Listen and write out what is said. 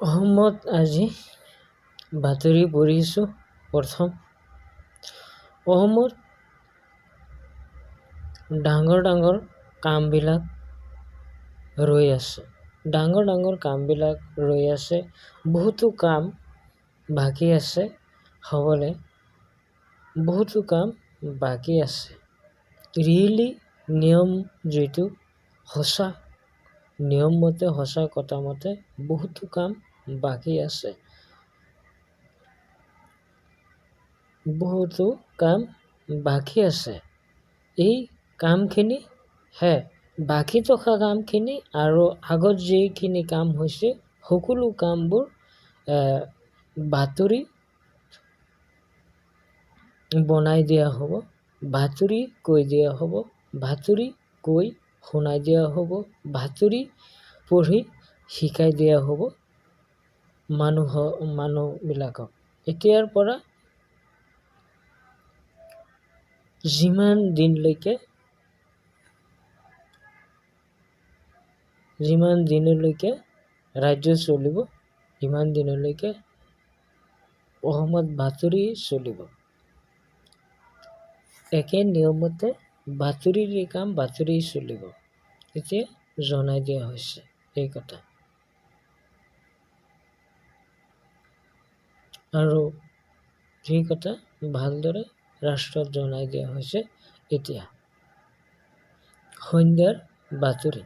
অসমত আজি বাতৰি পঢ়িছোঁ। প্ৰথম অসমত ডাঙৰ ডাঙৰ কামবিলাক ৰৈ আছে। বহুতো কাম বাকী আছে হ'বলৈ। ৰিয়েলি নিয়ম যিটো সঁচা নিয়ম মতে সঁচা কথা মতে বহুতো কাম বাকী আছে। এই কামখিনি বাকী থকা কামখিনি আৰু আগত যিখিনি কাম হৈছে সকলো কামবোৰ বাতৰি বনাই দিয়া হ'ব, বাতৰি কৈ দিয়া হ'ব, বাতৰি কৈ শুনাই দিয়া হ'ব, বাতৰি পঢ়ি শিকাই দিয়া হ'ব মানুহবিলাকক। এতিয়াৰ পৰা যিমান দিনলৈকে ৰাজ্য চলিব, সিমান দিনলৈকে অসমত বাতৰি চলিব। একে নিয়মতে বাতৰিৰ কাম বাতৰি চলিব। এতিয়া জনাই দিয়া হৈছে এই কথা। আৰু সেই কথা ভালদৰে ৰাষ্ট্ৰত জনাই দিয়া হৈছে। এতিয়া সন্ধিয়াৰ বাতৰি।